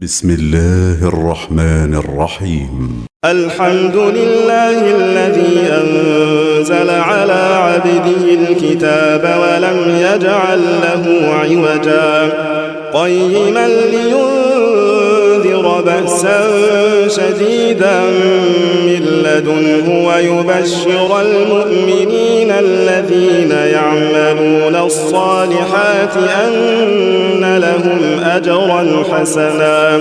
بسم الله الرحمن الرحيم. الحمد لله الذي أنزل على عبده الكتاب ولم يجعل له عوجا قيما لينذر بأسا شديدا من لدنه ويبشر المؤمنين الذين يعملون الصالحات أن لهم أجرا حسنا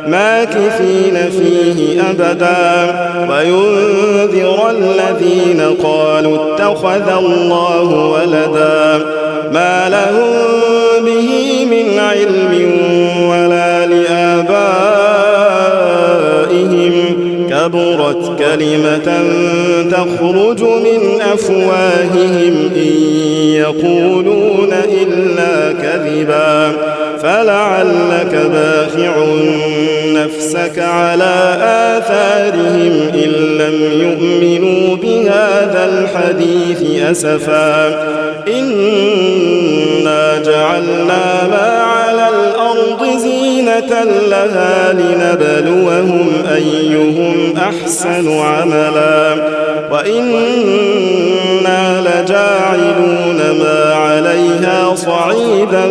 ماكثين فيه أبدا وينذر الذين قالوا اتخذ الله ولدا ما لهم به من علم ولا لآبائهم كبرت كلمة تخرج من أفواههم إن يقولون إلا كذبا فلعلك باخع نفسك على آثارهم إن لم يؤمنوا بهذا الحديث أسفا إنا جعلنا ما على الأرض زينة لها لنبلوهم أيهم أحسن عملا وإنا لجاعلون ما عليها صعيدا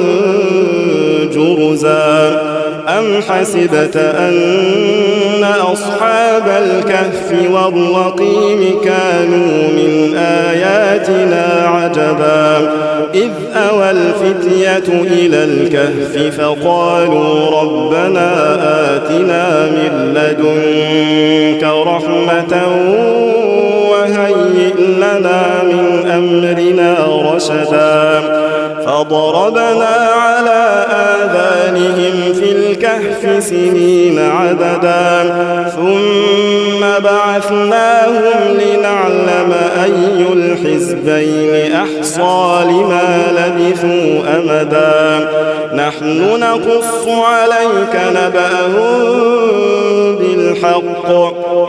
جرزا أم حسبت أن أصحاب الكهف والرقيم كانوا من آياتنا عجبا إذ أوى الفتية إلى الكهف فقالوا ربنا آتنا من لدنك رحمة وهيئ لنا من أمرنا رشدا فضربنا على آذانهم في الكهف سنين عددا ثم بعثناهم لنعلم أي الحزبين أحصى لما لبثوا أمدا نحن نقص عليك نبأهم بالحق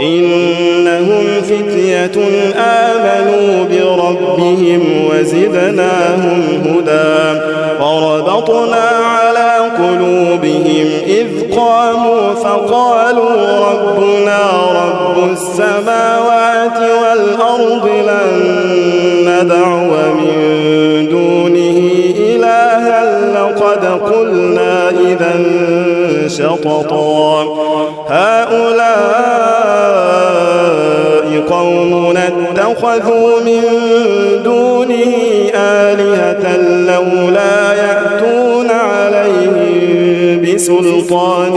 إنهم فتية آمنوا بربهم وزدناهم هدى وربطنا على قلوبهم إذ قاموا فقالوا ربنا رب السماوات والأرض لن ندعو من دونه إلها لقد قلنا إذا شططا هؤلاء قومنا اتخذوا من دونه آلهة لولا يأتون عليهم بسلطان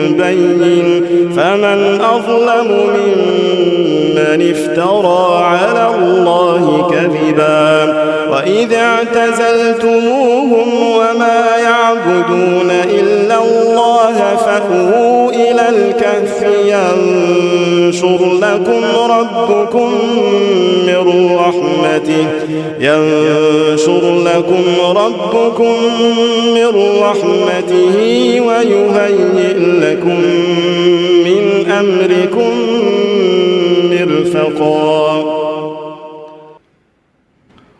بين فمن أظلم ممن افترى على الله كذبا وإذ اعتزلتموهم وما يعبدون إلا الله فأووا إلى الكهف ينشر لكم ربكم من رحمته ويهيئ لكم من أمركم مرفقا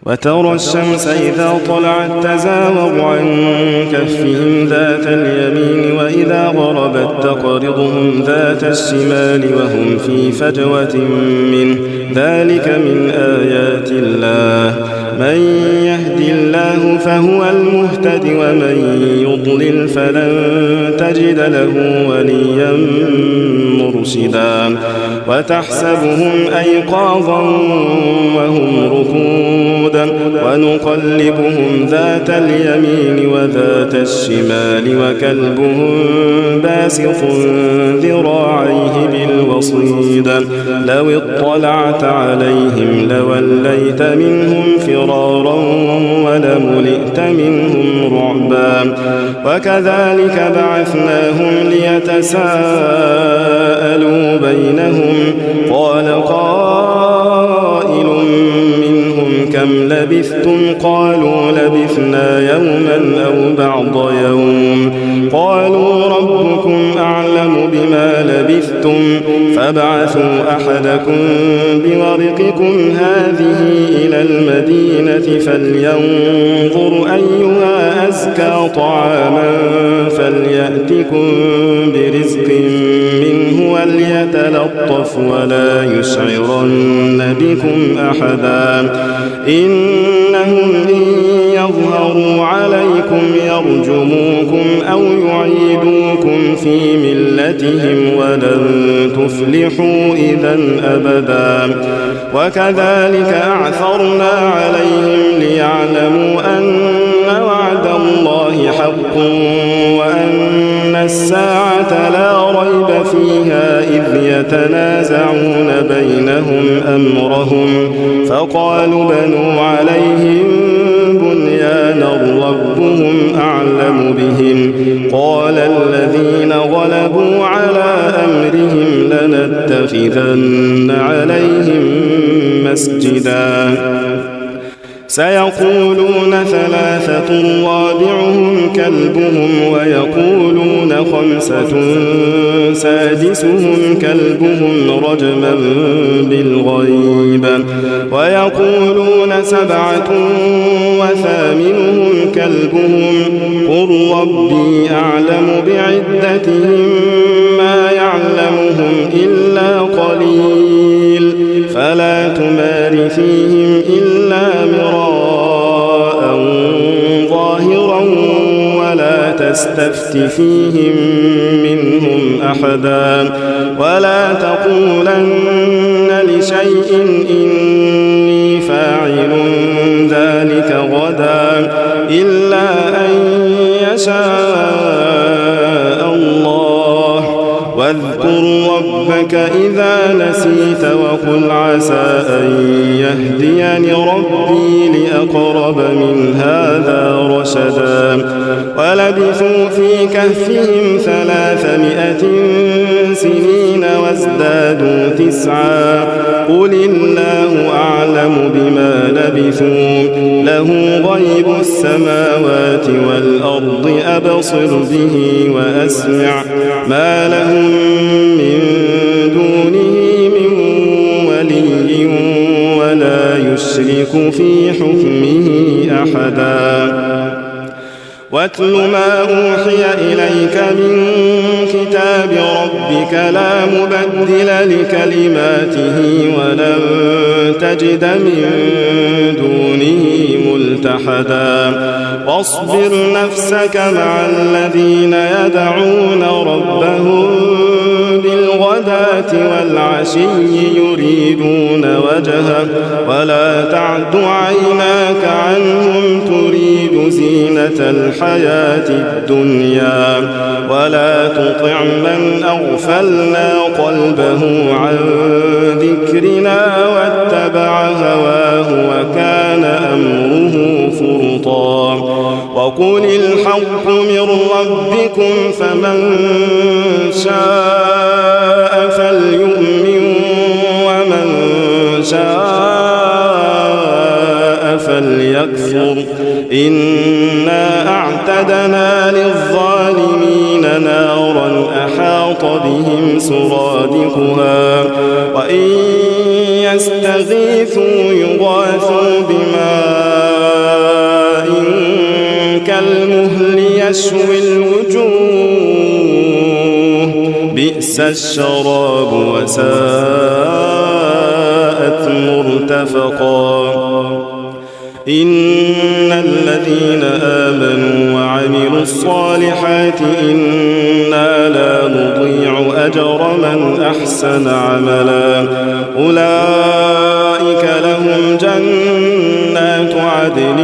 وترى الشمس إذا طلعت تزاور عن كهفهم ذات اليمين وإذا غربت تقرضهم ذات الشمال وهم في فجوة منه ذلك من آيات الله من يهد الله فهو المهتد ومن يضلل فلن تجد له وليا مرشدا وتحسبهم أيقاظا وهم ركودا ونقلبهم ذات اليمين وذات الشمال وكلبهم باسط ذراعيه بالوصيد لو اطلعت عليهم لوليت منهم فرارا ولملئت منهم رعبا وكذلك بعثناهم ليتساءلوا بينهم قال قائل منهم كم لبثتم قالوا لبثنا يوما أو بعض يوم قالوا ربكم أعلم بما لبثتم فابعثوا أحدكم بورقكم هذه إلى المدينة فلينظر أيها أزكى طعاما فليأتكم برزق منه وليتلطف ولا يشعرن بكم أحدا إنهم إن يظهروا عليكم يرجموكم أو يعيدوكم في ملتهم ولن تفلحوا إذا أبدا وكذلك أعثرنا عليهم ليعلموا أن وعد الله حق وأن الساعة لا ريب فيها إذ يتنازعون بينهم أمرهم فقالوا بنوا عليهم بنيانا ربهم أعلم بهم قال الذين غلبوا على أمرهم لنتخذن عليهم مسجدا سيقولون ثلاثة رابعهم كلبهم ويقولون خمسة سادسهم كلبهم رجما بالغيب ويقولون سبعة وثامنهم كلبهم قل ربي أعلم بعدتهم ما يعلمهم إلا قليل فلا تمار فيهم إلا مراء ظاهرا ولا تستفت فيهم منهم أحدا ولا تقولن لشيء إني فاعل ذلك غدا إلا أن يشاء الله واذكر ربك إذا نسيت وقل عسى أن يهديني ربي لأقرب من هذا رشدا ولبثوا في كهفهم 300 سنين وازدادوا 9 قل الله أعلم بما لبثوا له غيب السماوات والأرض أبصر به وأسمع ما لهم من دونه من ولي ولا يشرك في حكمه أحدا واتل ما أوحي إليك من كتاب ربك لا مبدل لكلماته ولن تجد من دونه ملتحدا واصبر نفسك مع الذين يدعون ربهم بالغداة والعشي يريدون وجهه ولا تعد عيناك عنهم تريد زينة الحياة الدنيا ولا تطع من أغفلنا قلبه عن ذكرنا واتبع هواه وكان أمره فرطا وقل الحق من ربكم فمن شاء فليؤمن ومن شاء فليكفر إنا أعتدنا للظالمين نارا أحاط بهم سرادقها وإن يستغيثوا يغاثوا بماء كالمهل يشوي الوجوه بئس الشراب وساءت مرتفقا إن الذين آمنوا وعملوا الصالحات إنا لا نضيع أجر من أحسن عملا أولئك لهم جنات عدن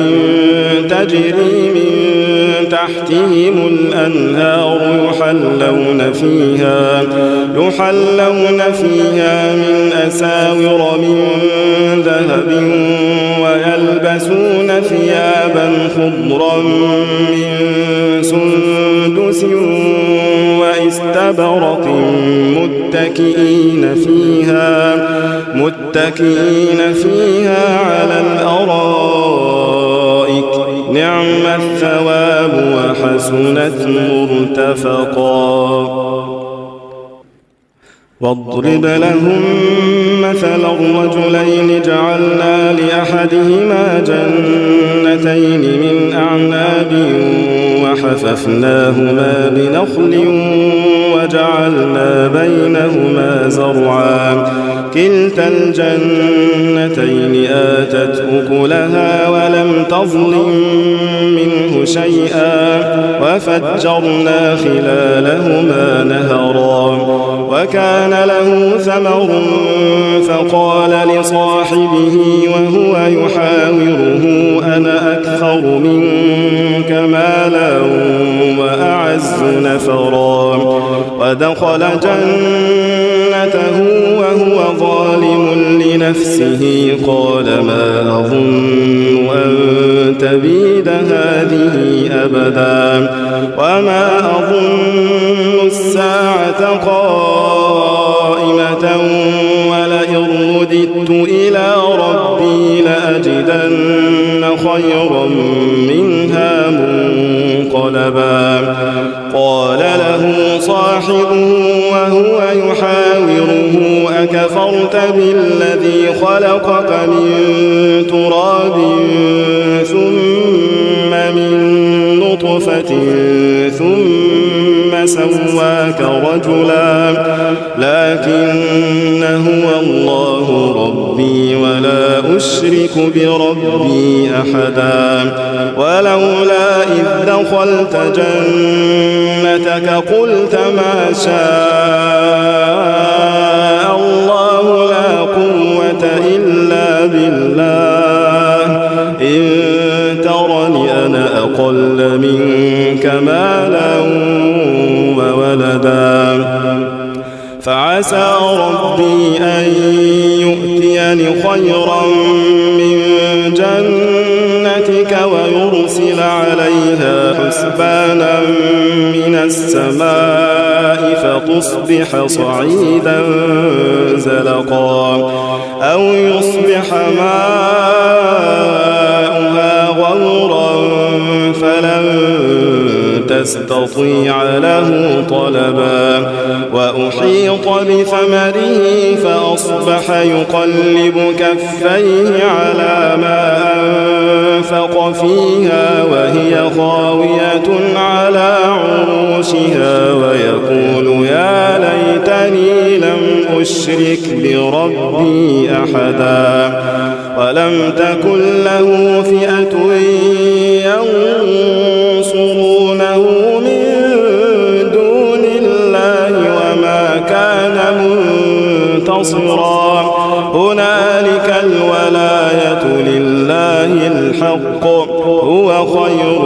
تجري من تحتهم الأنهار يحلون فيها من أساور من ذهب ويلبسون ثيابا خضرا من سندس واستبرق متكئين فيها على الأرائك نعم الثواب وحسنت مرتفقا واضرب لهم مثلا الرجلين جعلنا لأحدهما جنتين من أعناب وحففناهما بنخل وجعلنا بينهما زرعا كلتا الجنتين آتت أكلها ولم تظلم منه شيئا وفجرنا خلالهما نهرا وكان له ثمر فقال لصاحبه وهو يحاوره أنا أكثر منك مالا وأعز نفرا ودخل جنته وهو ظالم لنفسه قال ما أظن أن تبيد هذه أبدا وما أظن الساعة قائمة ولئن رددت إلى ربي لأجدن خيرا منها منقلبا قال له صاحبه وهو يحاوره أكفرت بالذي خلقك من تراب ثم من نطفة ثم سواك رجلا لكن هو الله ربي ولا أشرك بربي أحدا ولولا إذ دخلت جنتك قلت ما شاء الله لا قوة إلا بالله إن ترني أنا أقل منك مالا وولدا فعسى ربي أن يؤتيني خيرا من جنتك ويرسل عليها حسبانا من السماء فتصبح صعيدا زلقا أو يصبح ماؤها غورا فلن تستطيع له طلبا وأحيط بثمره فأصبح يقلب كفيه على ما أنفق فيها وهي خاوية على عروشها ويقول يا ليتني لم أشرك بربي أحدا ولم تكن له فئة ينصرونه من دون الله وما كان منتصرا هنالك الولاية لله الحق هو خير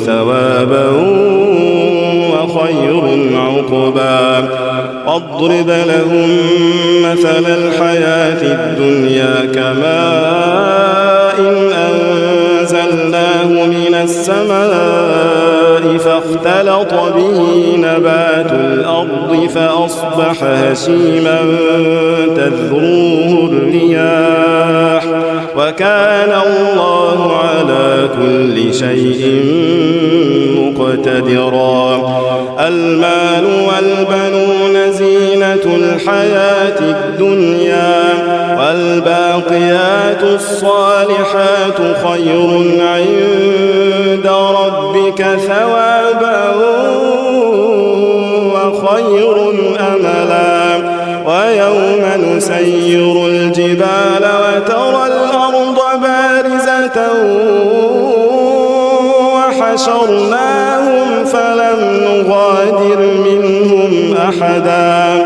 ثوابا وخير عقبا واضرب لهم مثل الحياة الدنيا كماء أنزلناه من السماء فاختلط به نبات الأرض فأصبح هشيما تذروه الرياح وكان الله على كل شيء مقتدرا المال والبنون زينة الحياة الدنيا والباقيات الصالحات خير عند ربك ثوابا وخير أملا ويوم نسير الجبال وترى الأرض بارزة وحشرناهم فلم نغادر منهم أحدا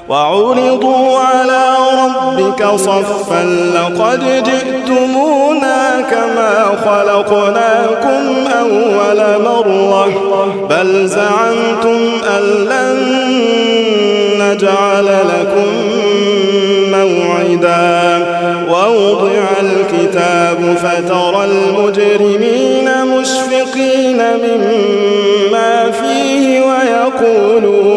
وعرضوا على ربك صفا لقد جئتمونا كما خلقناكم أول مرة بل زعمتم أن لن نجعل لكم موعدا ووضع الكتاب فترى المجرمين مشفقين مما فيه ويقولون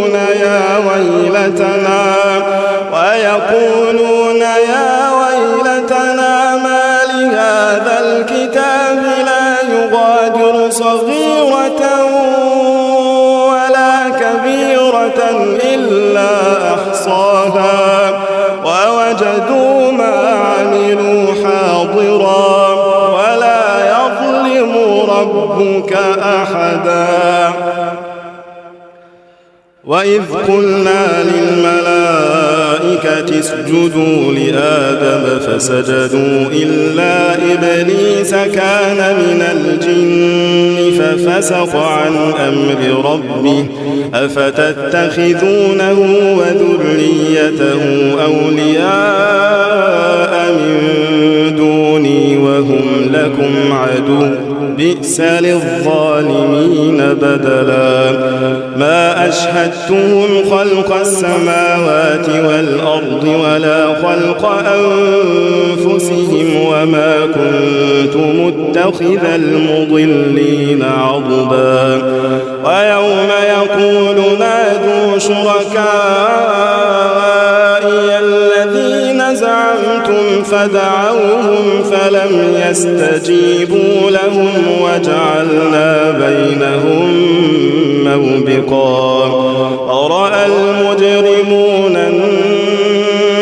يا ويلتنا ما لهذا الكتاب لا يغادر صغيرة ولا كبيرة إلا طغاها ووجدوا ما عملوا حاضرا ولا يظلم ربك أحدا وإذ قلنا للملائكة اسجدوا لآدم فسجدوا إلا إبليس كان من الجن ففسق عن أمر ربه أفتتخذونه وذريته أولياء من دوني وهم لكم عدو بئس للظالمين بدلا ما أشهدتهم خلق السماوات والأرض ولا خلق أنفسهم وما كنت متخذ المضلين عضدا ويوم يقول نادوا شركائي الذين زعمتم فدعوهم فلم يستجيبوا لهم وجعلنا بينهم موبقا ورأى المجرمون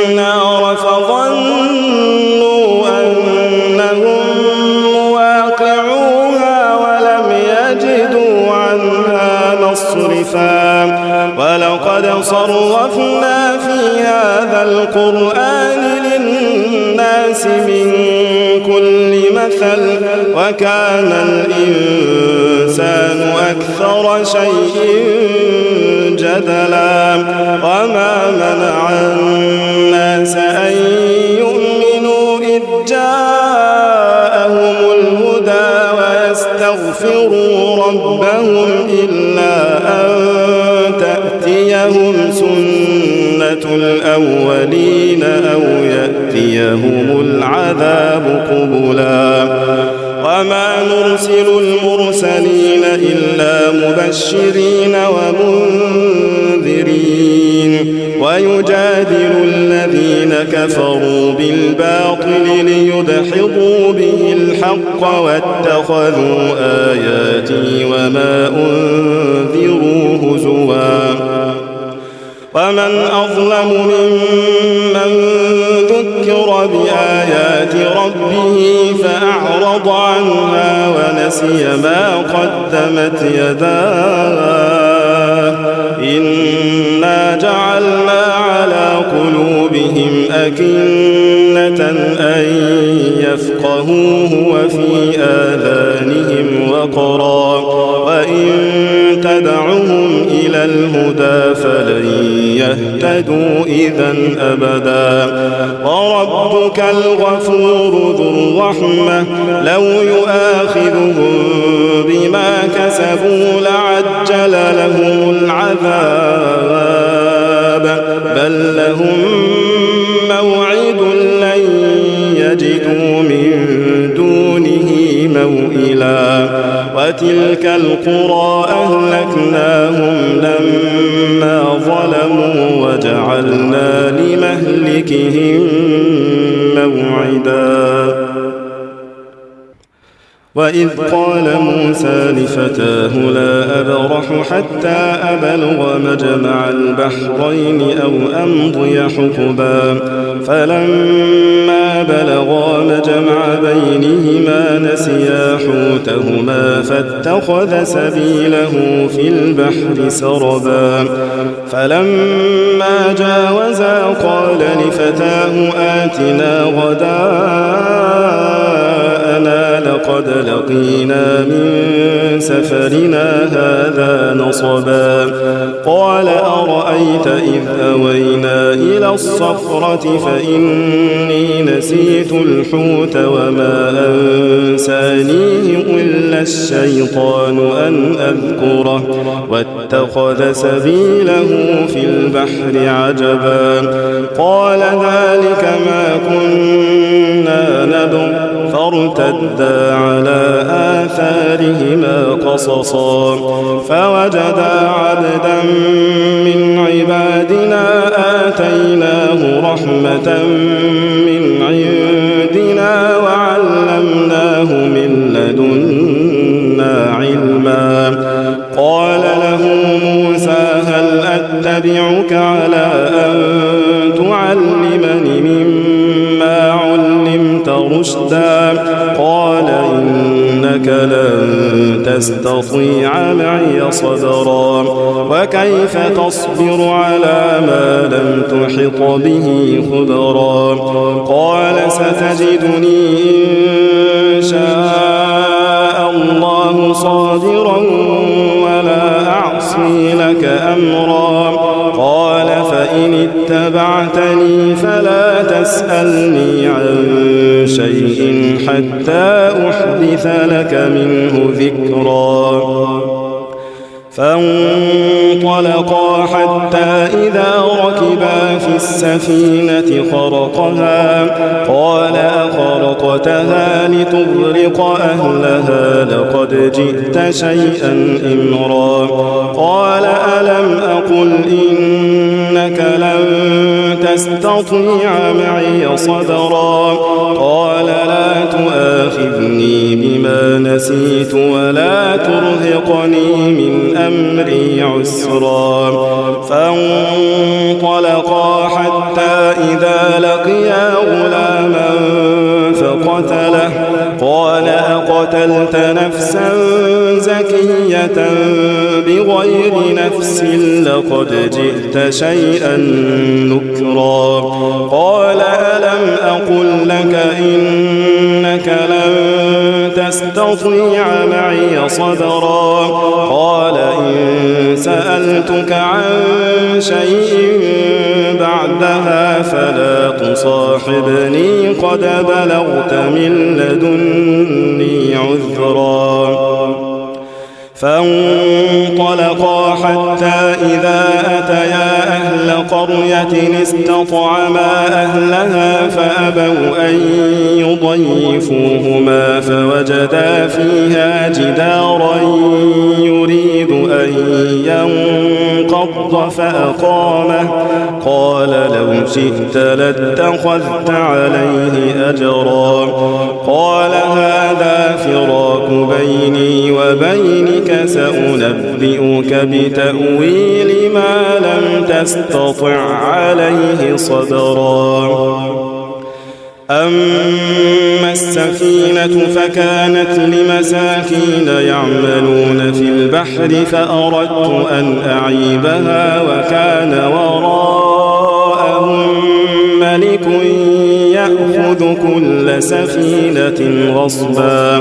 النار فظنوا أنهم مواقعوها ولم يجدوا عنها مصرفا ولقد صرفنا في هذا القرآن للناس من كل مثل وكان الإنسان أكثر شيء جدلا وما منع الناس أن يؤمنوا إذ جاءهم الهدى ويستغفروا ربهم إلا أن تأتيهم سنة الأولين أو يأتيهم العذاب قبلا وما نرسل المرسلين إلا مبشرين ومنذرين ويجادل الذين كفروا بالباطل ليدحضوا به الحق واتخذوا آياتي وما أنذروا هزوا ومن أظلم ممن ذكر بآيات ربه فأعرض عنها ونسي ما قدمت يداه إنا جعلنا على قلوبهم أكنة أن يفقهوه وفي آذانهم وقرا وإن تدعهم إلى الهدى فلن يهتدوا إذا أبدا وربك الغفور ذو الرحمة لو يؤاخذهم بما كسبوا لعجل لهم العذاب بل لهم موعد لن يجدوا من دونه موئلا وتلك القرى أهلكناهم لما ظلموا وجعلنا لمهلكهم موعدا وإذ قال موسى لفتاه لا أبرح حتى أبلغ مجمع البحرين أو أمضي حقبا فلما بلغا مجمع بينهما نسيا حوتهما فاتخذ سبيله في البحر سربا فلما جاوزا قال لفتاه آتنا غداءنا لقد لقينا من سفرنا هذا نصبا قال أرأيت إذ أوينا إلى الصخرة فإني نسيت الحوت وما أنسانيه إلا الشيطان أن أذكره واتخذ سبيله في البحر عجبا قال ذلك ما كنا نبغ فارتدا على آثارهما قصصا فوجدا عبدا من عبادنا آتيناه رحمة من عندنا وعلمناه من لدنا علما قال له موسى هل أتبعك على أن تعلمني مما علمت رشدا قال إنك لن تستطيع معي صبرا وكيف تصبر على ما لم تحط به خبرا قال ستجدني إن شاء الله صابرا ولا أعصي لك أمرا قال فإن اتبعتني فلا تسألني عن شيء حتى أحدث لك منه ذكرا فانطلقا حتى إذا ركبا في السفينة خرقها قال أخرقتها لتغرق أهلها لقد جئت شيئا إمرا قال ألم أقل إنك لن تستطيع معي صبرا قال لا تؤاخذني بما نسيت ولا ترهقني من أمري عسرا فانطلقا حتى إذا لقيا غلاما فقتله قال أقتلت نفسا زكية بغير نفس لقد جئت شيئا نكرا قال ألم أقل لك إنك لن تستطيع معي صبرا قال إن سألتك عن شيء بعدها فلا تصاحبني قد بلغت من لدني عذرا فانطلقا حتى إذا أتيا أهل قرية استطعما أهلها فأبوا أن يضيفوهما فوجدا فيها جدارا يريد أن ينقض فأقامه قال لو شئت لاتخذت عليه أجرا قال هذا فراق بيني وبينك سأنبئك بتأويل ما لم تستطع عليه صبرا أما السفينة فكانت لمساكين يعملون في البحر فأردت أن أعيبها وكان وراءهم ملك يأخذ كل سفينة غصبا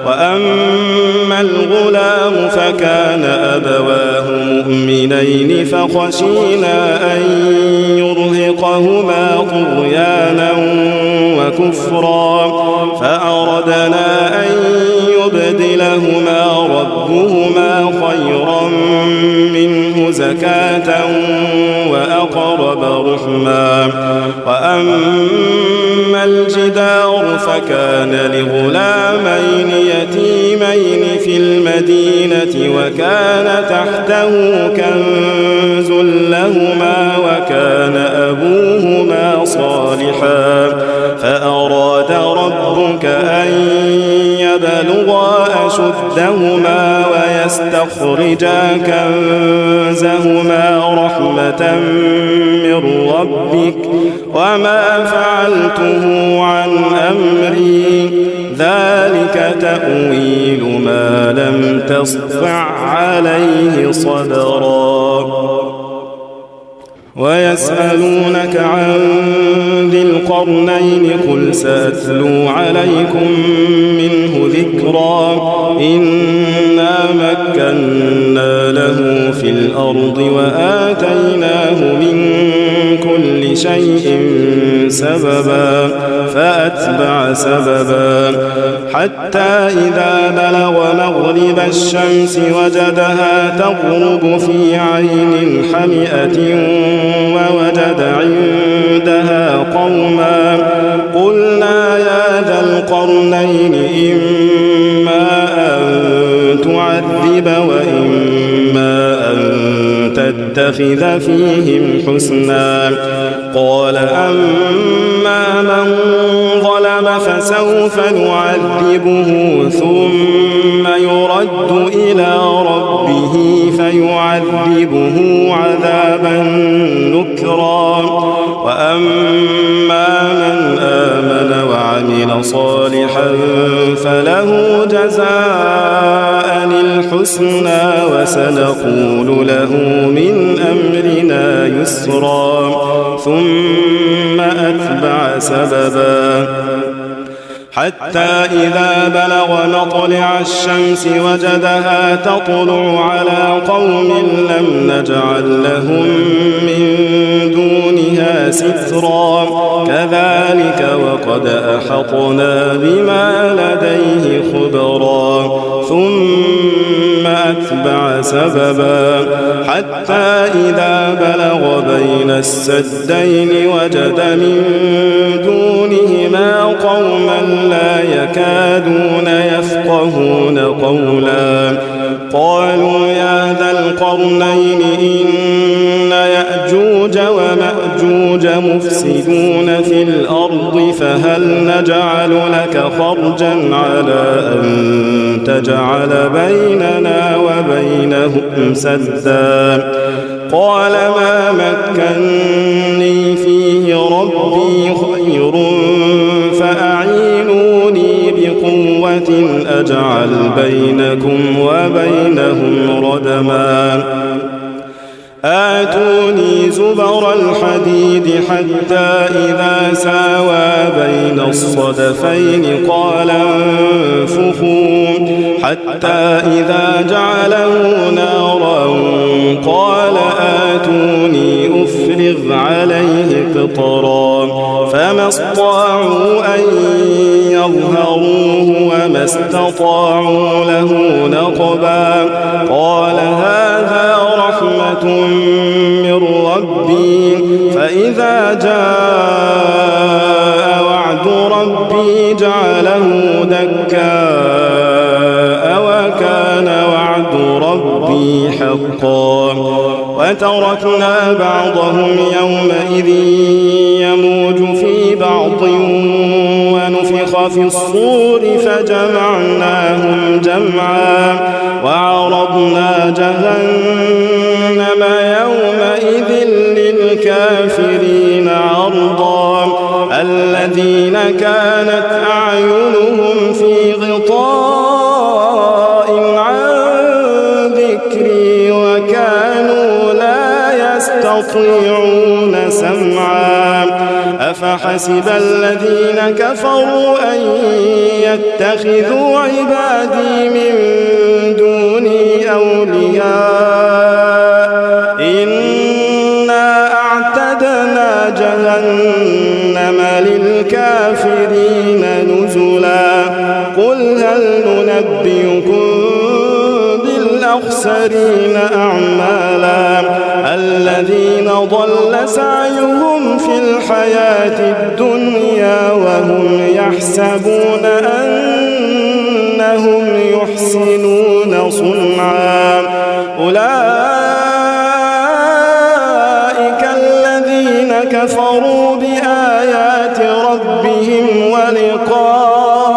وأما الغلام فكان أبواه مؤمنين فخشينا أن يرهقهما طغيانا وكفرا فأردنا أن يبدلهما ربهما خيرا منه زكاة وأقرب رحما وأما الجدار فكان لغلامين يتيمين في المدينة وكان تحته كنز لهما وكان أبوهما صالحا فأراد ربك أن يبلغا أشدهما ويستخرجا كنزهما رحمة من ربك وما فعلته عن أمري ذلك تأويل ما لم تسطع عليه صبرا ويسألونك عن ذي القرنين قل سأتلو عليكم منه ذكرا إنا مكنا له في الأرض وآتيناه من كل شيء سببا فأتبع سببا حتى إذا بلغ مغرب الشمس وجدها تغرب في عين حمئة ووجد عندها قوما قلنا يا ذا القرنين إما أن تعذب وإما أن تتخذ فيهم حسنا قال أما من ظلم فسوف نعذبه ثم يرد إلى ربه فيعذبه عذابا نكرا وأما من آمن وعمل صالحا فله جزاء الحسنى وسنقول له من أمرنا يسرا ثم أتبع سببا حتى إذا بلغ مطلع الشمس وجدها تطلع على قوم لم نجعل لهم من دونها سترا كذلك وقد أحطنا بما لديه خبرا ثم أتبع سببا حتى إذا بلغ بين السدين وجد من دونهما قوما لا يكادون يفقهون قولا قالوا يا ذا القرنين إن يأجوج ومأجوج مفسدون في الأرض فهل نجعل لك خرجا على أن تجعل بيننا وبينهم سدا قال ما مكني فيه ربي خير فأعينوني بقوة أجعل بينكم وبينهم ردما آتوني زبر الحديد حتى إذا ساوى بين الصدفين قال انفخوا حتى إذا جعله نارا قال آتوني أفرغ عليه قطرا فما استطاعوا أن يظهروه وما استطاعوا له نقبا قال هذا رحمة من ربي فإذا جاء وعد ربي جعله دكاء وكان وعد ربي حقا وتركنا بعضهم يومئذ يموج في بعض ونفخ في الصور فجمعناهم جمعا وعرضنا جهنم يومئذ للكافرين عرضا الذين كانت أعينهم في غطاء عن ذكري وكانوا لا يستطيعون سمعا أفحسب الذين كفروا أن يتخذوا عبادي من دوني أولياء إنا أعتدنا جهنم للكافرين نزلا قل هل ننبئكم بالأخسرين أعمالا الذين ضل سعيهم في الحياة الدنيا وهم يحسبون أنهم يحسنون صنعا أولئك الذين كفروا بآيات ربهم ولقائه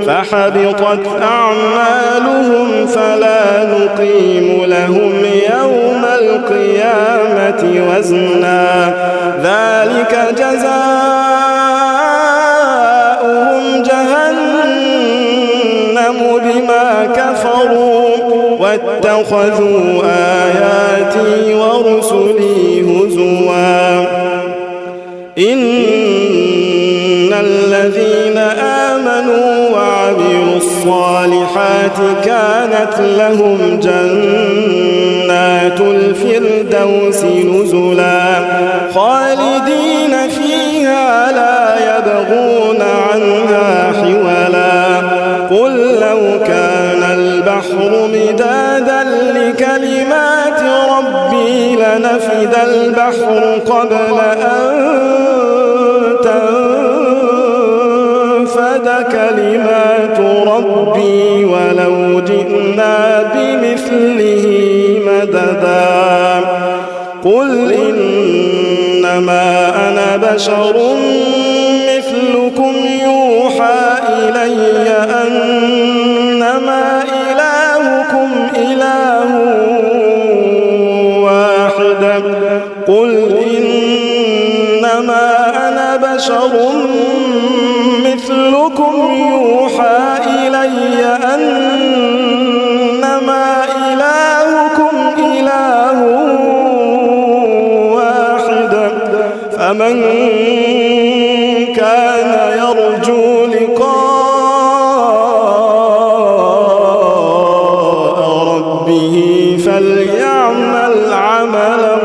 فحبطت أعمالهم فلا نقيم لهم يوم القيامة وزنا ذلك جزاؤهم جهنم بما كفروا واتخذوا آياتي ورسلي هزوا إن الذين آمنوا وعملوا الصالحات كانت لهم جنات الفردوس نزلا خالدين فيها لا يبغون عنها حولا قل لو كان البحر مدادا لكلمات ربي لنفد البحر قبل أن تنفد كلمات ربي ولو جئنا بمثله مددا قل إنما أنا بشر مثلكم يوحى إلي أنما إلهكم إله واحد قل إنما أنا بشر مثلكم يوحى إلي أنما إلهكم إله واحد فمن كان يرجو لقاء ربه فليعمل عملا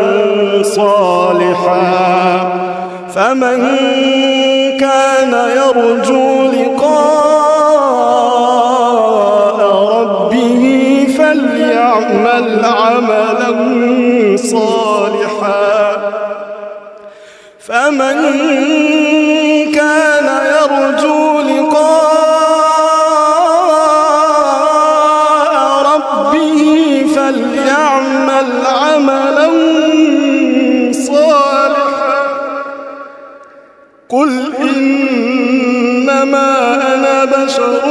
صالحا فمن كان يرجو لقاء ربه فليعمل عملا صالحا فمن كان يرجو لقاء ربه فليعمل عملا صالحا قل إنما أنا بشر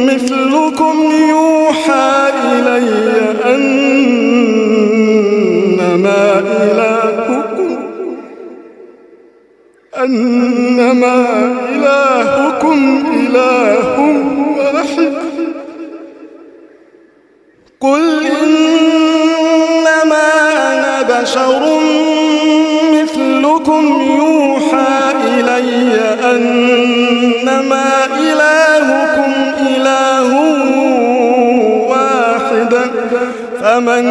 مثلكم يوحى إلي أنما إلهكم إله واحد قل إنما أنا بشر مثلكم يوحى إلي أنما إلهكم إله واحد فمن